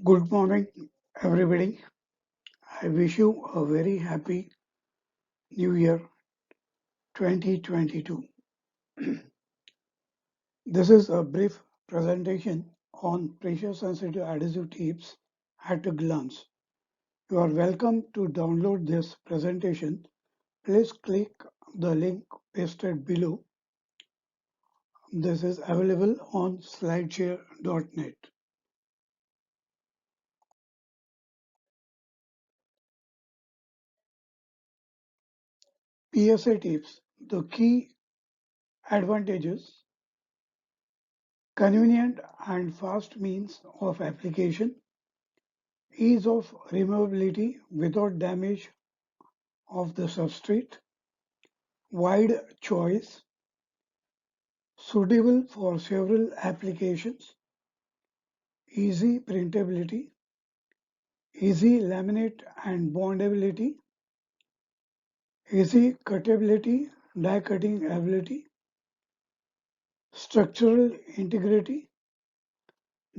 Good morning, everybody. I wish you a very happy New Year 2022. This is a brief presentation on pressure sensitive adhesive tapes at a glance. You are welcome to download this presentation. Please click the link pasted below. This is available on slideshare.net. PSA tapes, the key advantages: convenient and fast means of application, ease of removability without damage of the substrate, wide choice, suitable for several applications, easy printability, easy laminate and bondability, easy cuttability, die cutting ability, structural integrity,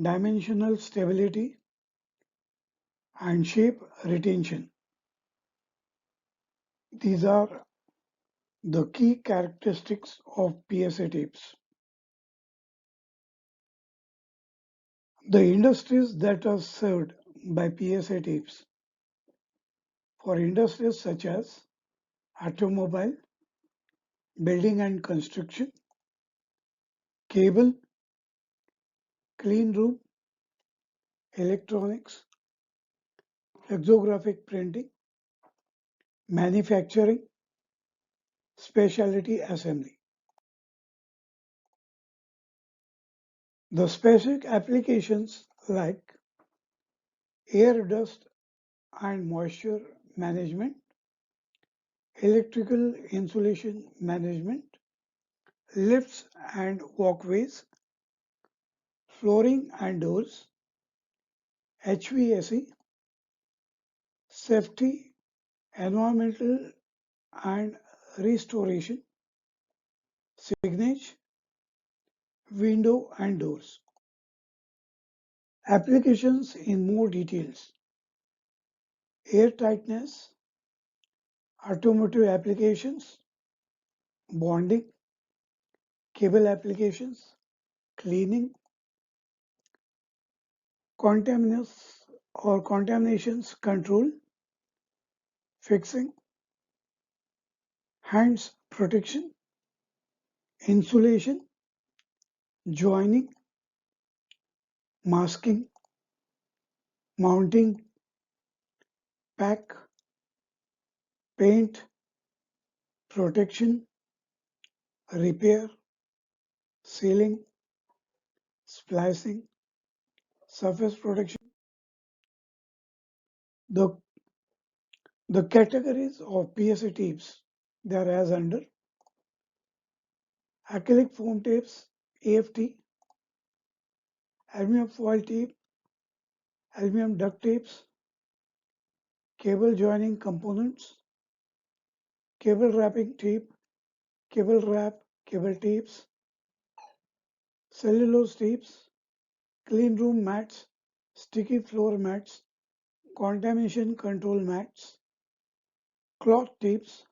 dimensional stability, and shape retention. These are the key characteristics of PSA tapes. The industries that are served by PSA tapes: for industries such as automobile, building and construction, cable, clean room, electronics, flexographic printing, manufacturing, specialty assembly. The specific applications like air, dust and moisture management, electrical insulation management, lifts and walkways, flooring and doors, HVAC, safety, environmental and restoration, signage, window and doors. Applications in more details: air tightness, automotive applications, bonding, cable applications, cleaning, contaminations control, fixing, hands protection, insulation, joining, masking, mounting, pack, paint, protection, repair, sealing, splicing, surface protection. The, the categories of PSA tapes, they are as under: acrylic foam tapes, AFT, aluminum foil tape, aluminum duct tapes, cable joining components, cable wrapping tape, cable wrap, cable tapes, cellulose tapes, clean room mats, sticky floor mats, contamination control mats, cloth tapes,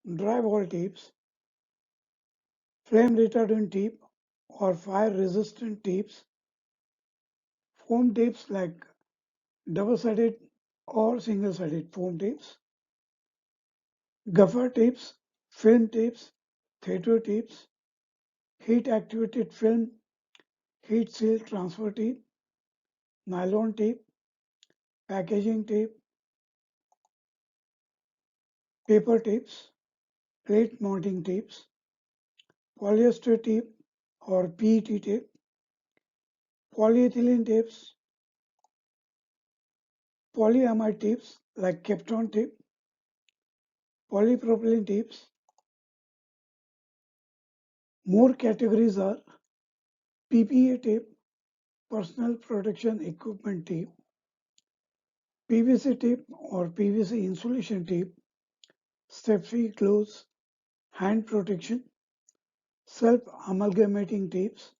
drywall tapes, flame retardant tape or fire resistant tapes, foam tapes like double-sided or single-sided foam tapes, gaffer tapes, film tapes, theater tapes, heat activated film, heat seal transfer tape, nylon tape, packaging tape, paper tapes, plate mounting tapes, polyester tape or PET tape, polyethylene tapes, polyamide tapes like Kapton tape, polypropylene tapes. More categories are PPA tape, personal protection equipment tape, PVC tape or PVC insulation tape, safety gloves, hand protection, self-amalgamating tapes,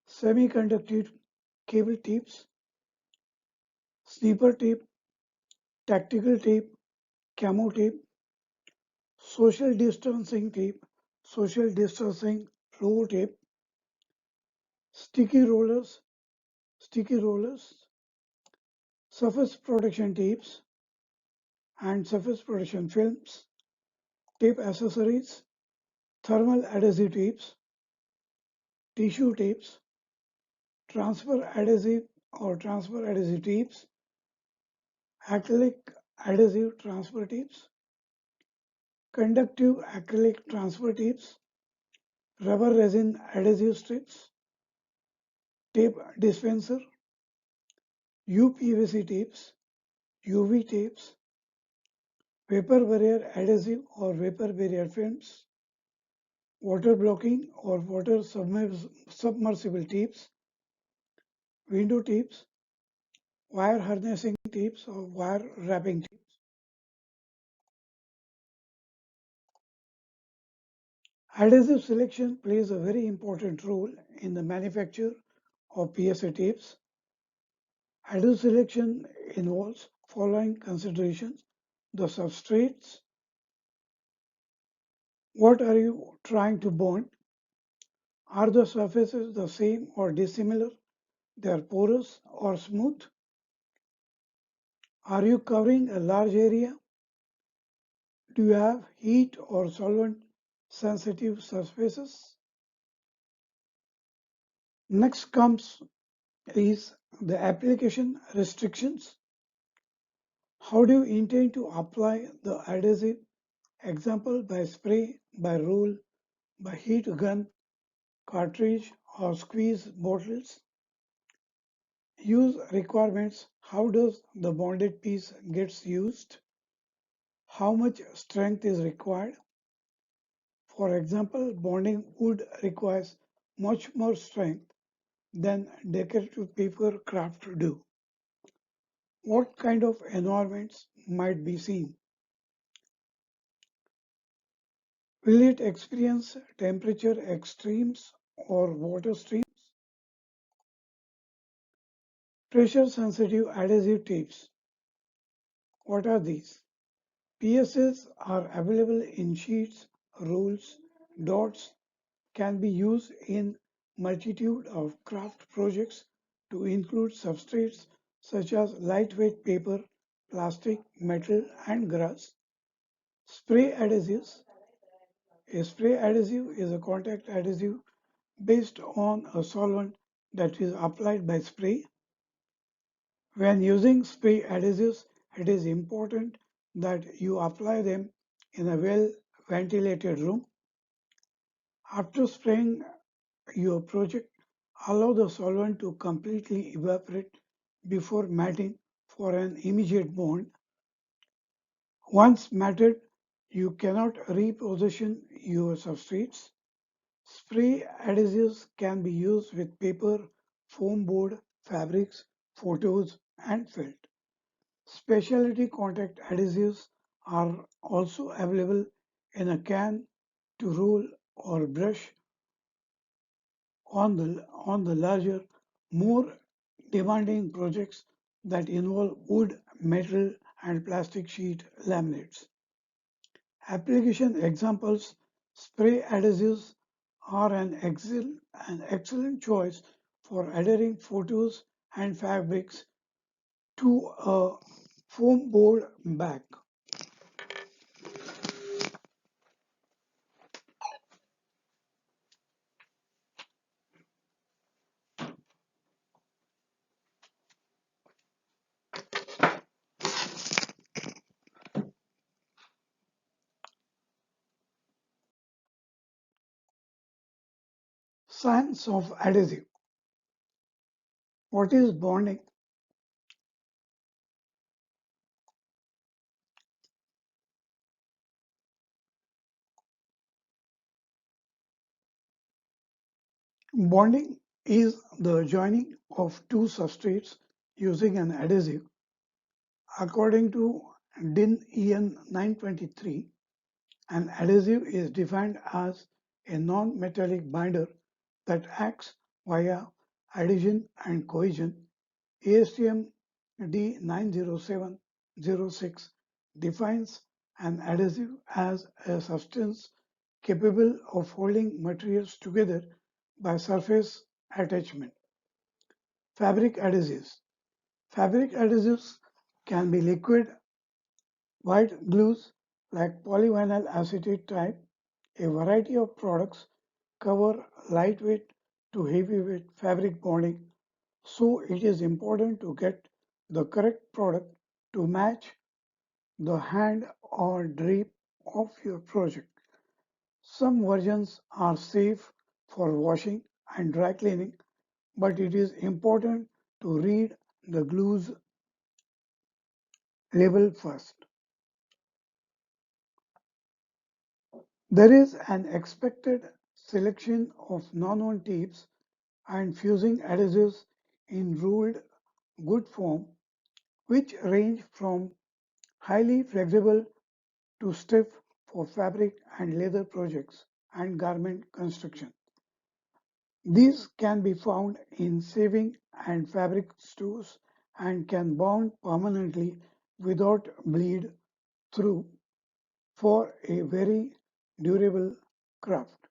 semiconductor cable tapes, sniper tape, tactical tape, camo tape, social distancing tape, social distancing floor tape, sticky rollers, surface protection tapes and surface protection films, tape accessories, thermal adhesive tapes, tissue tapes, transfer adhesive or transfer adhesive tapes, acrylic adhesive transfer tapes, conductive acrylic transfer tapes, rubber resin adhesive strips, tape dispenser, UPVC tapes, UV tapes, vapor barrier adhesive or vapor barrier films, water blocking or water submersible tapes, window tapes, wire harnessing tapes or wire wrapping tapes. Adhesive selection plays a very important role in the manufacture of PSA tapes. Adhesive selection involves following considerations: the substrates, what are you trying to bond, are the surfaces the same or dissimilar, they are porous or smooth, are you covering a large area, do you have heat or solvent sensitive surfaces. Next comes is the application restrictions. How do you intend to apply the adhesive? Example, by spray, by roll, by heat gun, cartridge or squeeze bottles. Use requirements. How does the bonded piece gets used? How much strength is required? For example, bonding wood requires much more strength than decorative paper craft do. What kind of environments might be seen? Will it experience temperature extremes or water streams? Pressure sensitive adhesive tapes. What are these? PSAs are available in sheets, rolls, dots, can be used in multitude of craft projects to include substrates such as lightweight paper, plastic, metal, and glass. Spray adhesives. A spray adhesive is a contact adhesive based on a solvent that is applied by spray. When using spray adhesives, it is important that you apply them in a well ventilated room. After spraying your project, allow the solvent to completely evaporate before matting for an immediate bond. Once matted, you cannot reposition your substrates. Spray adhesives can be used with paper, foam board, fabrics, photos, and felt. Specialty contact adhesives are also available in a can to roll or brush on the larger, more demanding projects that involve wood, metal, and plastic sheet laminates. Application examples: spray adhesives are an excellent choice for adhering photos and fabrics to a foam board back. Science of adhesive. What is bonding? Bonding is the joining of two substrates using an adhesive. According to DIN EN 923, an adhesive is defined as a non-metallic binder that acts via adhesion and cohesion. ASTM D90706 defines an adhesive as a substance capable of holding materials together by surface attachment. Fabric adhesives. Fabric adhesives can be liquid white glues like polyvinyl acetate type. A variety of products cover lightweight to heavyweight fabric bonding, so it is important to get the correct product to match the hand or drape of your project. Some versions are safe for washing and dry cleaning, but it is important to read the glue's label first. There is an expected selection of non-woven tapes and fusing adhesives in ruled good form, which range from highly flexible to stiff for fabric and leather projects and garment construction. These can be found in saving and fabric stores and can bond permanently without bleed through for a very durable craft.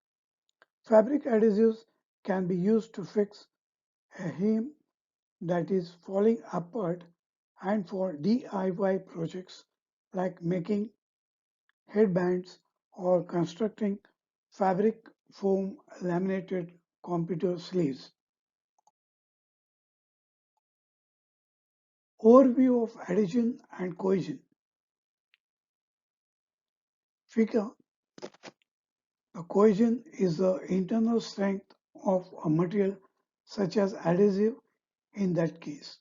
Fabric adhesives can be used to fix a hem that is falling apart and for DIY projects like making headbands or constructing fabric foam laminated computer sleeves. Overview of adhesion and cohesion. Figure the cohesion is the internal strength of a material such as adhesive in that case.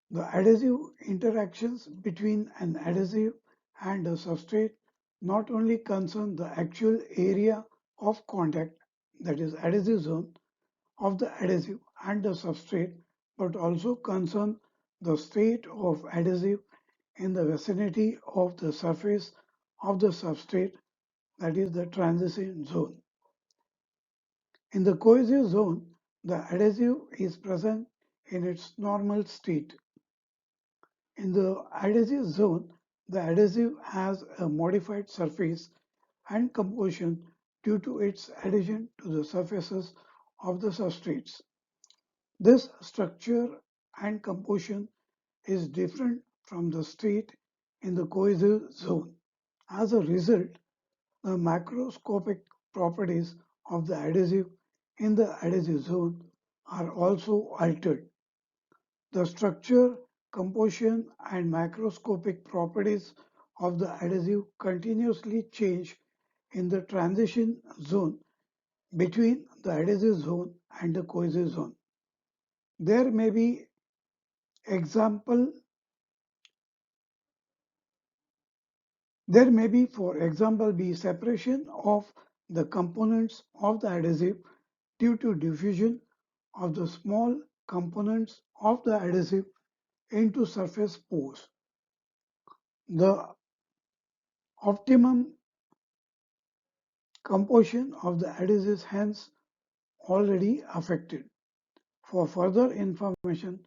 The adhesive interactions between an adhesive and a substrate not only concern the actual area of contact, that is adhesive zone, of the adhesive and the substrate, but also concern the state of adhesive in the vicinity of the surface of the substrate, that is the transition zone. In the cohesive zone, the adhesive is present in its normal state. In the adhesive zone, the adhesive has a modified surface and composition due to its adhesion to the surfaces of the substrates. This structure and composition is different from the state in the cohesive zone. As a result, the macroscopic properties of the adhesive in the adhesive zone are also altered. The structure, composition, and macroscopic properties of the adhesive continuously change in the transition zone between the adhesive zone and the cohesive zone. There may be example for example be separation of the components of the adhesive due to diffusion of the small components of the adhesive into surface pores. The optimum composition of the adhesives hence already affected. For further information,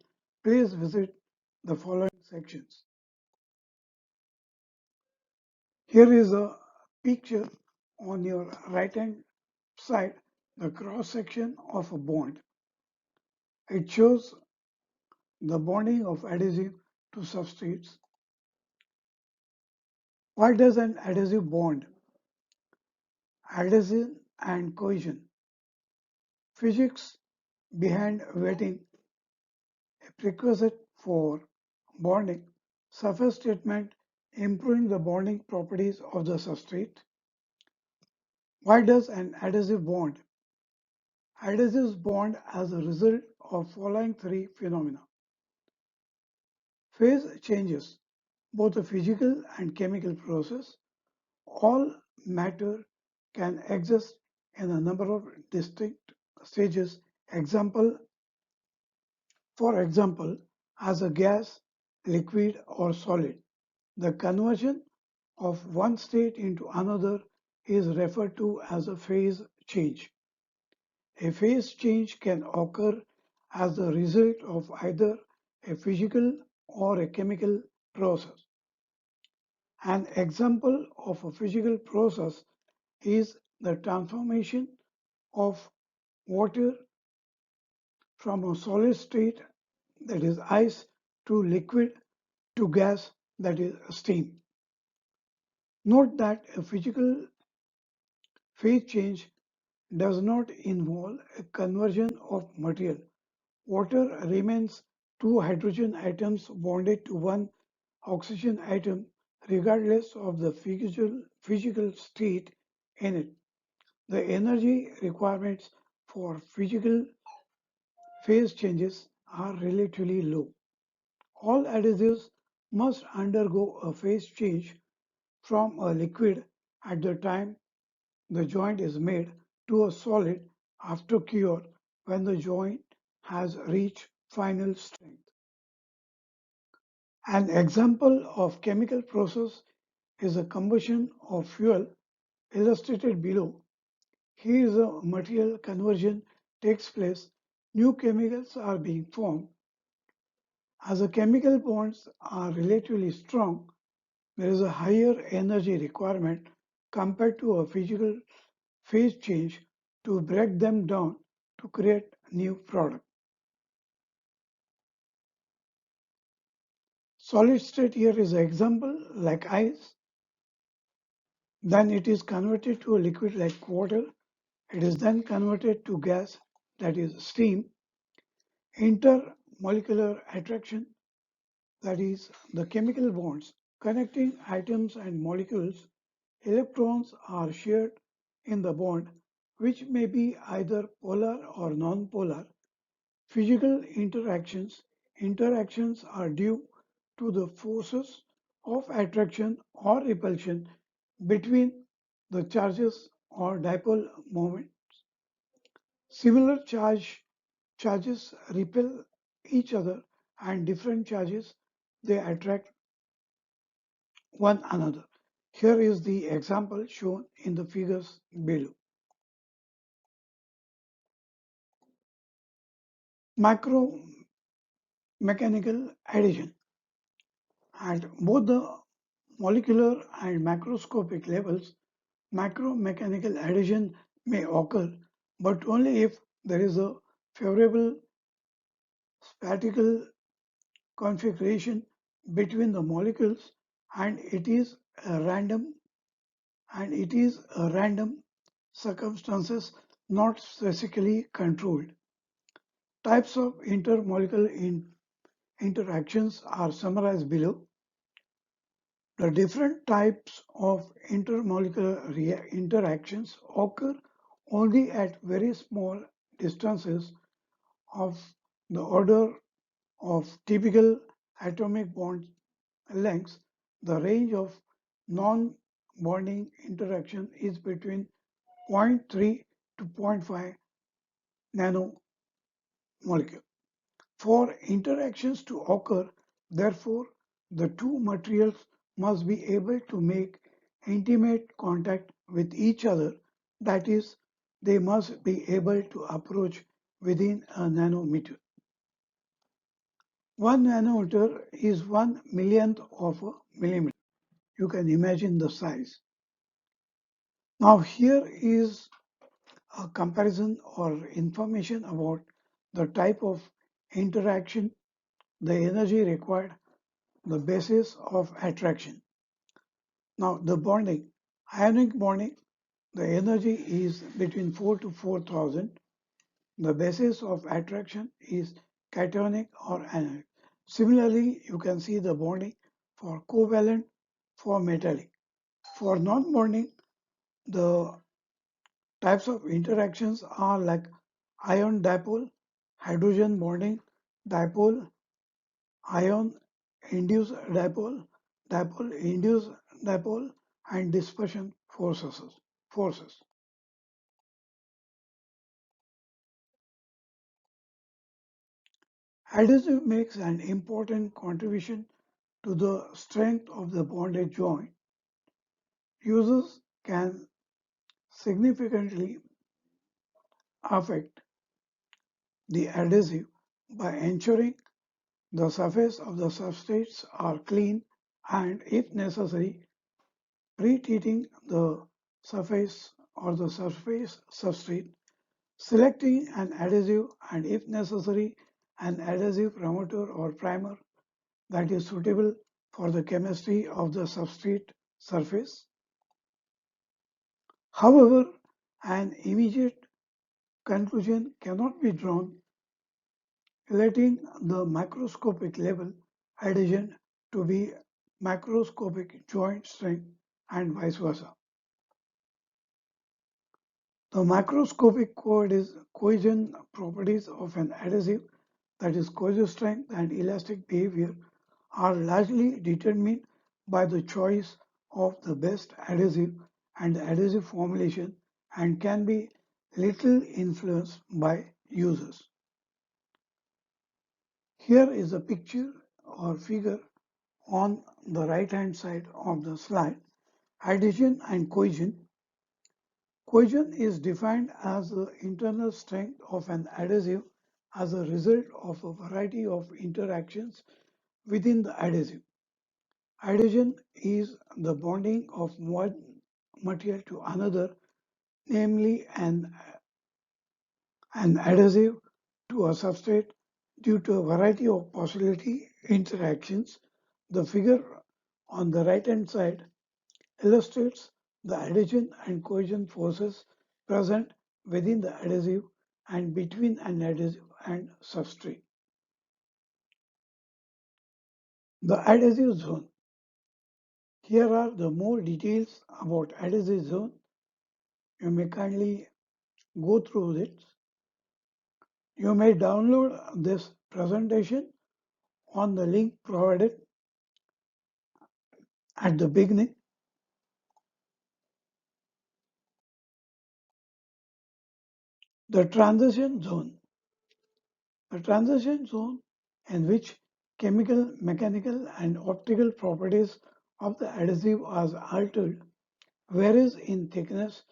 please visit the following sections. Here is a picture on your right hand side, the cross section of a bond. It shows the bonding of adhesive to substrates. Why does an adhesive bond? Adhesion and cohesion. Physics behind wetting, a prerequisite for bonding. Surface treatment improving the bonding properties of the substrate. Why does an adhesive bond? Adhesives bond as a result of following three phenomena. Phase changes, both a physical and chemical process. All matter can exist in a number of distinct stages. For example, as a gas, liquid, or solid. The conversion of one state into another is referred to as a phase change. A phase change can occur as the result of either a physical or a chemical process. An example of a physical process is the transformation of water from a solid state, that is ice, to liquid to gas, that is steam. Note that a physical phase change does not involve a conversion of material. Water remains two hydrogen atoms bonded to one oxygen atom regardless of the physical state in it. The energy requirements for physical phase changes are relatively low. All adhesives must undergo a phase change from a liquid at the time the joint is made to a solid after cure when the joint has reached final strength. An example of chemical process is the combustion of fuel illustrated below. Here is a material conversion takes place, new chemicals are being formed. As the chemical bonds are relatively strong, there is a higher energy requirement compared to a physical phase change to break them down to create new product. Solid state here is an example like ice. Then it is converted to a liquid like water. It is then converted to gas, that is steam. Intermolecular attraction, that is the chemical bonds connecting atoms and molecules. Electrons are shared in the bond, which may be either polar or non-polar. Physical interactions. Interactions are due to the forces of attraction or repulsion between the charges or dipole moment. Similar charges repel each other, and different charges they attract one another. Here is the example shown in the figures below. Macro-mechanical adhesion. At both the molecular and macroscopic levels, macro-mechanical adhesion may occur, but only if there is a favorable spatial configuration between the molecules and it is a random circumstances not specifically controlled. Types of intermolecular interactions are summarized below. The different types of intermolecular interactions occur only at very small distances of the order of typical atomic bond lengths. The range of non-bonding interaction is between zero point 0.3 to 0.5 nanomolecule. For interactions to occur, therefore, the two materials must be able to make intimate contact with each other, that is, they must be able to approach within a nanometer. 1 nanometer is 1 millionth of a millimeter. You can imagine the size. Now here is a comparison or information about the type of interaction, the energy required, the basis of attraction. Now the bonding, ionic bonding, the energy is between 4 to 4000. The basis of attraction is cationic or anionic. Similarly, you can see the bonding for covalent, for metallic. For non-bonding, the types of interactions are like ion dipole, hydrogen bonding, dipole, ion induced dipole, dipole induced dipole, and dispersion forces. Adhesive makes an important contribution to the strength of the bonded joint. Users can significantly affect the adhesive by ensuring The surface of the substrates are clean and, if necessary, pre-treating the surface or the surface substrate, selecting an adhesive and, if necessary, an adhesive promoter or primer that is suitable for the chemistry of the substrate surface. However, an immediate conclusion cannot be drawn relating the microscopic level adhesion to be macroscopic joint strength and vice versa. The macroscopic cohesion properties of an adhesive, that is cohesive strength and elastic behavior, are largely determined by the choice of the best adhesive and the adhesive formulation and can be little influenced by users. Here is a picture or figure on the right hand side of the slide. Adhesion and cohesion. Cohesion is defined as the internal strength of an adhesive as a result of a variety of interactions within the adhesive. Adhesion is the bonding of one material to another, namely an adhesive to a substrate due to a variety of possibility interactions. The figure on the right hand side illustrates the adhesion and cohesion forces present within the adhesive and between an adhesive and substrate. The adhesive zone. Here are the more details about adhesive zone. You may kindly go through it. You may download this presentation on the link provided at the beginning. The transition zone. The transition zone in which chemical, mechanical, and optical properties of the adhesive are altered varies in thickness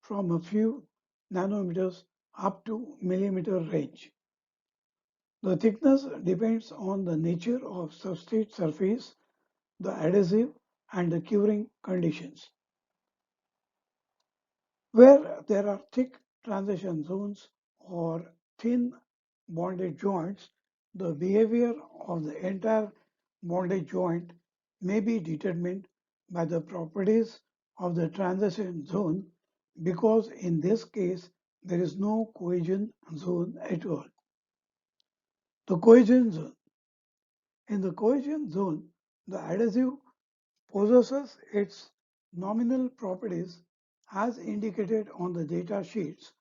from a few nanometers up to millimeter range. The thickness depends on the nature of substrate surface, the adhesive, and the curing conditions. Where there are thick transition zones or thin bonded joints, the behavior of the entire bonded joint may be determined by the properties of the transition zone, because in this case there is no cohesion zone at all. The cohesion zone. In the cohesion zone, the adhesive possesses its nominal properties as indicated on the data sheets.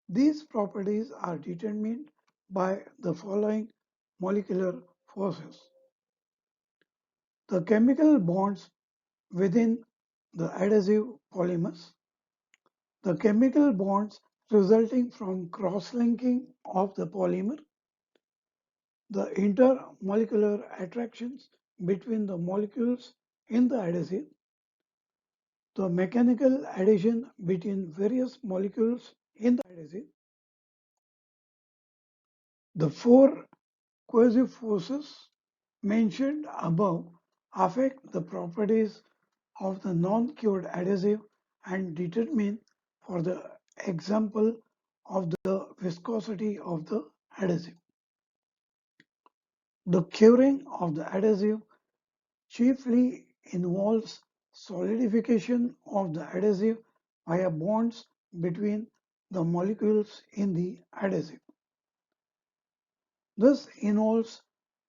These properties are determined by the following molecular forces. The chemical bonds within the adhesive polymers, the chemical bonds resulting from cross-linking of the polymer, the intermolecular attractions between the molecules in the adhesive, the mechanical adhesion between various molecules in the adhesive. The four cohesive forces mentioned above affect the properties of the non-cured adhesive and determine, for the example, of the viscosity of the adhesive. The curing of the adhesive chiefly involves solidification of the adhesive via bonds between the molecules in the adhesive. This involves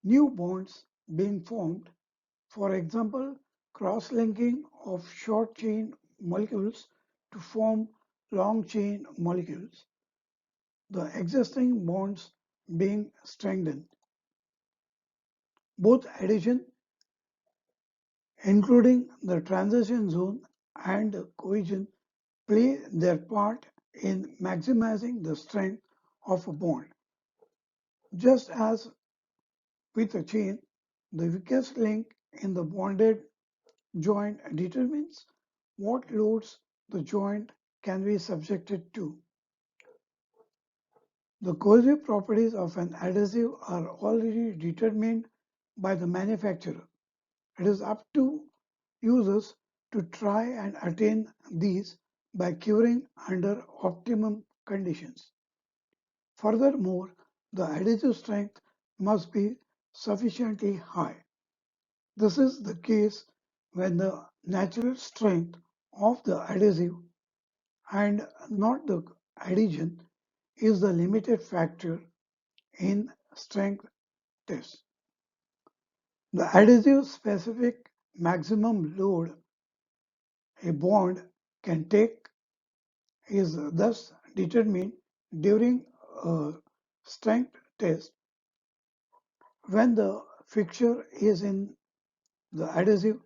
new bonds being formed, for example, cross-linking of short-chain molecules to form long-chain molecules, the existing bonds being strengthened. Both adhesion, including the transition zone, and cohesion play their part in maximizing the strength of a bond. Just as with a chain, the weakest link in the bonded joint determines what loads the joint can be subjected to. The cohesive properties of an adhesive are already determined by the manufacturer. It is up to users to try and attain these by curing under optimum conditions. Furthermore, the adhesive strength must be sufficiently high. This is the case when the natural strength of the adhesive and not the adhesion is the limited factor in strength tests. The adhesive specific maximum load a bond can take is thus determined during a strength test when the fixture is in the adhesive,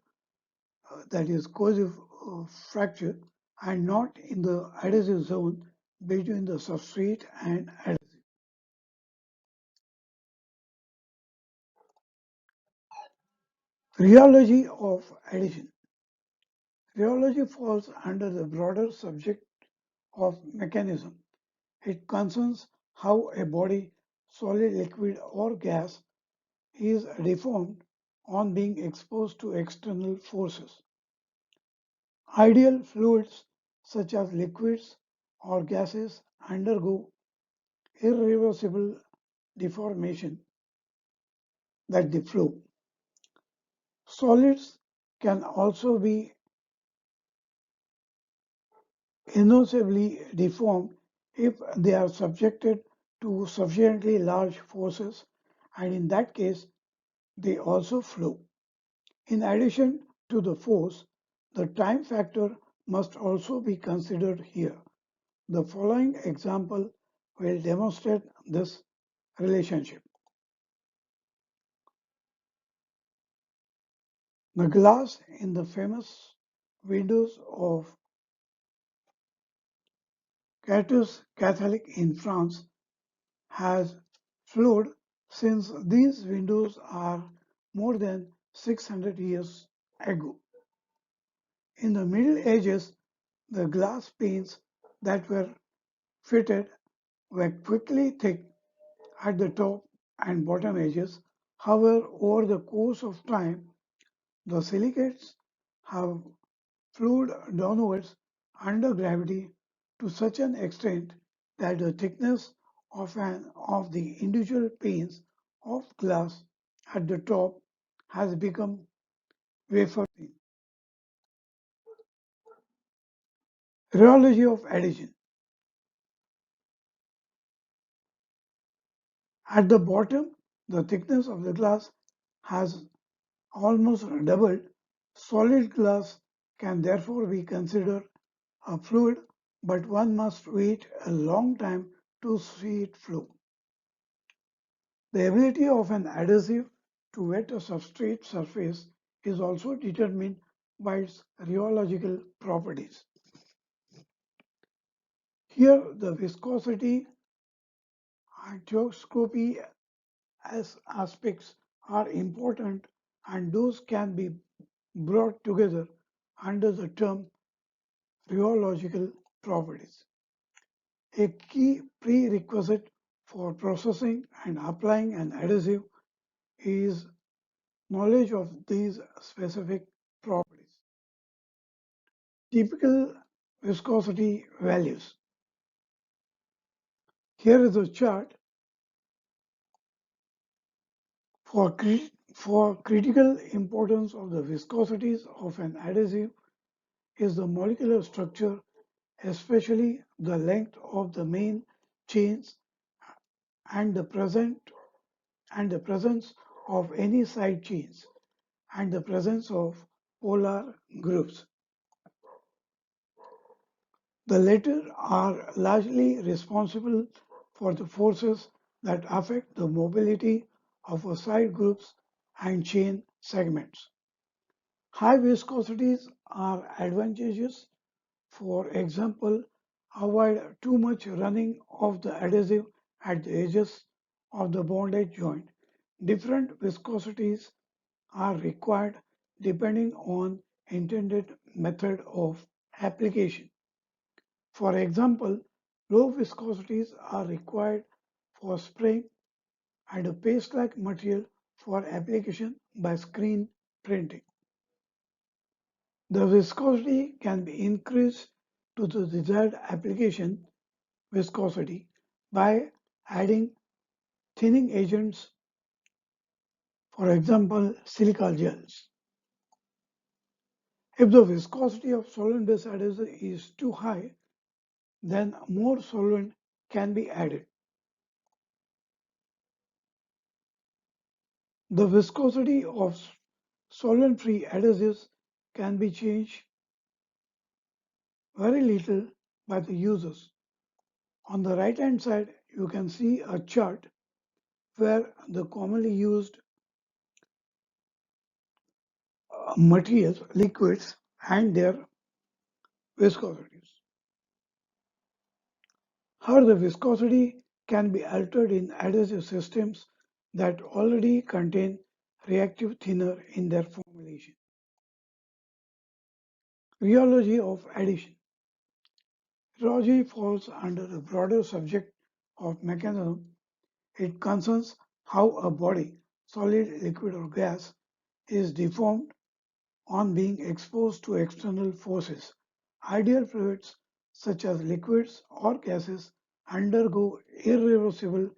that is cohesive fracture, and not in the adhesive zone between the substrate and adhesive. Rheology of adhesion. Rheology falls under the broader subject of mechanism. It concerns how a body, solid, liquid, or gas, is deformed on being exposed to external forces. Ideal fluids such as liquids or gases undergo irreversible deformation that they flow. Solids can also be innosibly deformed if they are subjected to sufficiently large forces, and in that case, they also flow. In addition to the force, the time factor must also be considered here. The following example will demonstrate this relationship. The glass in the famous windows of Chartres Catholic in France has flowed since these windows are more than 600 years ago. In the Middle Ages, the glass panes that were fitted were quickly thick at the top and bottom edges. However, over the course of time, the silicates have flowed downwards under gravity to such an extent that the thickness of the individual panes of glass at the top has become wafer thin. Rheology of adhesion. At the bottom, the thickness of the glass has almost doubled. Solid glass can therefore be considered a fluid, but one must wait a long time to see it flow. The ability of an adhesive to wet a substrate surface is also determined by its rheological properties. Here, the viscosity and geoscopy as aspects are important, and those can be brought together under the term rheological properties. A key prerequisite for processing and applying an adhesive is knowledge of these specific properties. Typical viscosity values. Here is a chart for, critical importance of the viscosities of an adhesive is the molecular structure, especially the length of the main chains and the presence of any side chains and the presence of polar groups. The latter are largely responsible for the forces that affect the mobility of a side groups and chain segments. High viscosities are advantageous. For example, avoid too much running of the adhesive at the edges of the bonded joint. Different viscosities are required depending on intended method of application. For example, low viscosities are required for spraying, and a paste-like material for application by screen printing. The viscosity can be increased to the desired application viscosity by adding thinning agents, for example, silica gels. If the viscosity of solvent-based adhesive is too high, then more solvent can be added. The viscosity of solvent-free adhesives can be changed very little by the users. On the right-hand side, you can see a chart where the commonly used materials, liquids, and their viscosities. How the viscosity can be altered in adhesive systems that already contain reactive thinner in their formulation. Rheology of addition. Rheology falls under the broader subject of mechanism. It concerns how a body, solid, liquid, or gas, is deformed on being exposed to external forces. Ideal fluids, such as liquids or gases, undergo irreversible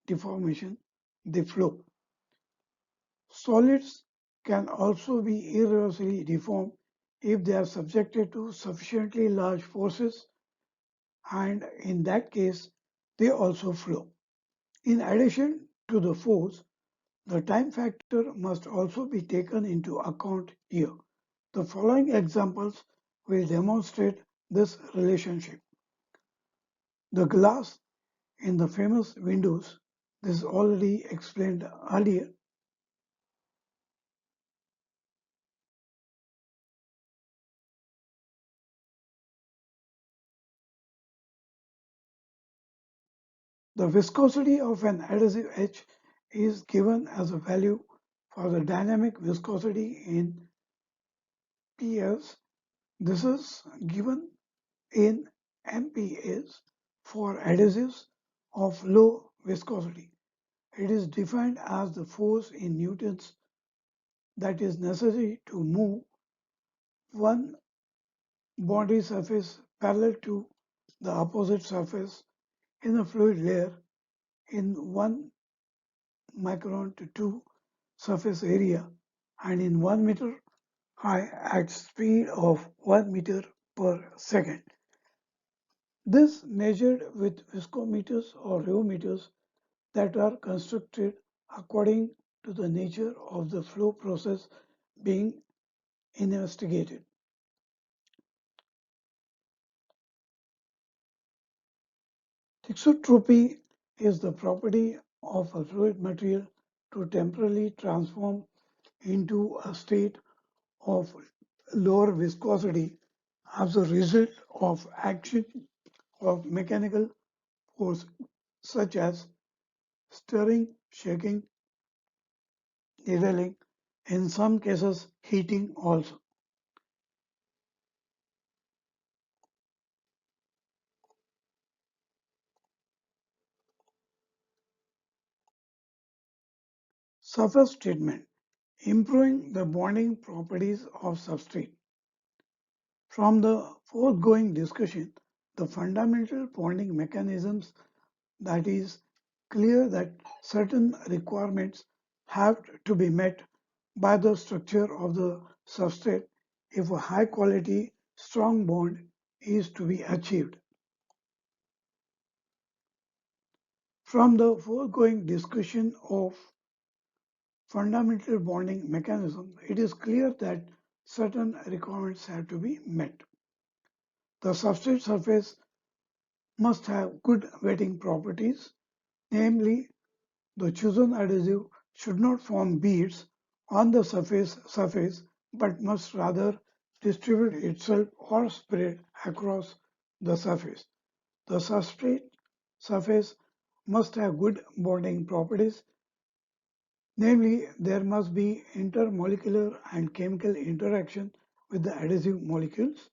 deformation, they flow. Solids can also be irreversibly deformed if they are subjected to sufficiently large forces, and in that case, they also flow. In addition to the force, the time factor must also be taken into account here. The following examples will demonstrate this relationship. The glass in the famous windows, this is already explained earlier. The viscosity of an adhesive edge is given as a value for the dynamic viscosity in PS. This is given in MPAs for adhesives of low viscosity. It is defined as the force in newtons that is necessary to move one body surface parallel to the opposite surface in a fluid layer in 1 micron to 2 surface area and in 1 meter high at speed of 1 meter per second. This measured with viscometers or rheometers that are constructed according to the nature of the flow process being investigated. Thixotropy is the property of a fluid material to temporarily transform into a state of lower viscosity as a result of action of mechanical force such as stirring, shaking, needling, in some cases heating also. Surface treatment, improving the bonding properties of substrate. From the foregoing discussion, the fundamental bonding mechanisms, that is clear that certain requirements have to be met by the structure of the substrate if a high quality strong bond is to be achieved. From the foregoing discussion of fundamental bonding mechanism, it is clear that certain requirements have to be met. The substrate surface must have good wetting properties, namely, the chosen adhesive should not form beads on the surface but must rather distribute itself or spread across the surface. The substrate surface must have good bonding properties, namely, there must be intermolecular and chemical interaction with the adhesive molecules.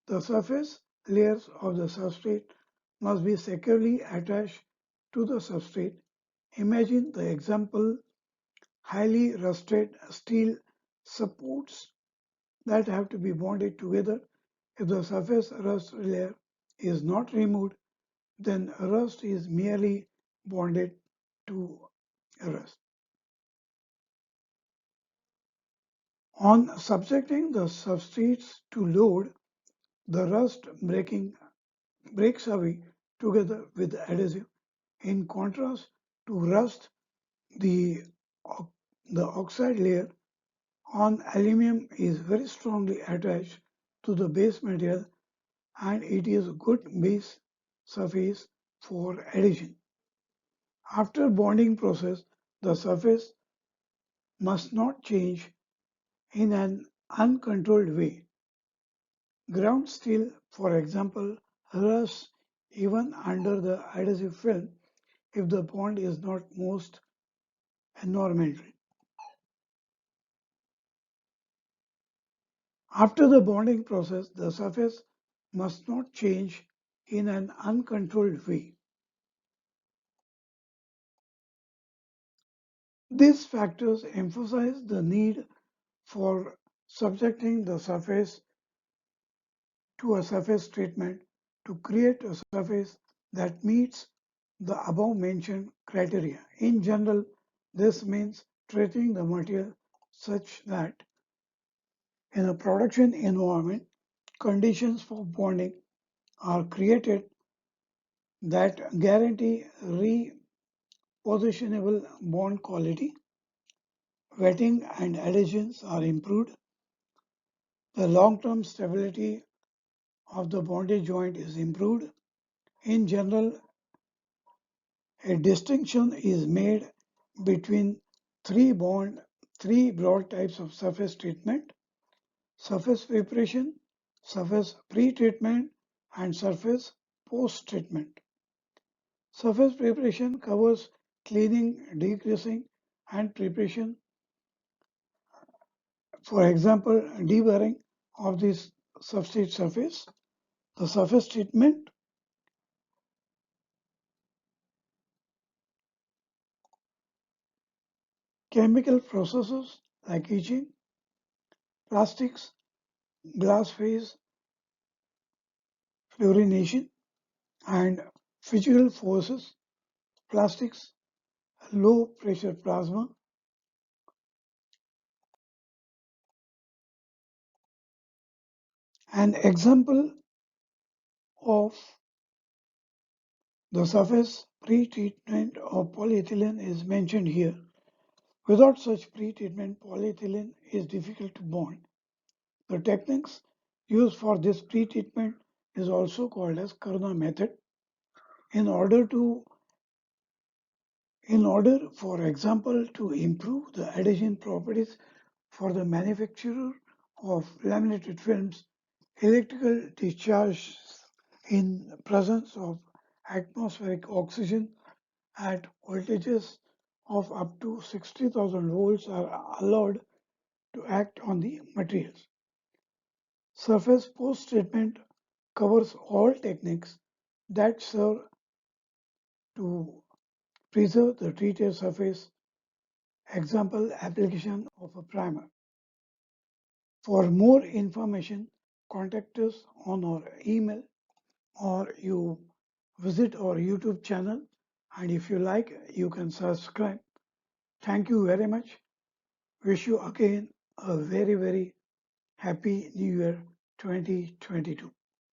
The surface layers of the substrate must be securely attached to the substrate. Imagine the example: highly rusted steel supports that have to be bonded together. If the surface rust layer is not removed, then rust is merely bonded to rust. On subjecting the substrates to load, the rust breaks away together with the adhesive. In contrast to rust, the, the oxide layer on aluminum is very strongly attached to the base material, and it is a good base surface for adhesion. After bonding process, the surface must not change in an uncontrolled way. Ground steel, for example, rusts even under the adhesive film if the bond is not most abnormal. After the bonding process, the surface must not change in an uncontrolled way. These factors emphasize the need for subjecting the surface to a surface treatment to create a surface that meets the above mentioned criteria. In general, this means treating the material such that in a production environment, conditions for bonding are created that guarantee repositionable bond quality. Wetting and adhesions are improved. The long-term stability of the bonded joint is improved. In general, a distinction is made between three broad types of surface treatment: surface preparation, surface pre-treatment, and surface post-treatment. Surface preparation covers cleaning, degreasing, and preparation. For example, deburring of this substrate surface. The surface treatment chemical processes like etching, plastics, glass phase fluorination, and physical forces, plastics, low pressure plasma. An example of the surface pre-treatment of polyethylene is mentioned here. Without such pre-treatment, polyethylene is difficult to bond. The techniques used for this pre-treatment is also called as Karna method. In order, for example, to improve the adhesion properties for the manufacturer of laminated films, electrical discharge in presence of atmospheric oxygen at voltages of up to 60,000 volts are allowed to act on the materials. Surface post-treatment covers all techniques that serve to preserve the treated surface. Example, application of a primer. For more information, contact us on our email, or you visit our YouTube channel, and if you like, you can subscribe. Thank you very much. Wish you again a very, very happy New Year 2022.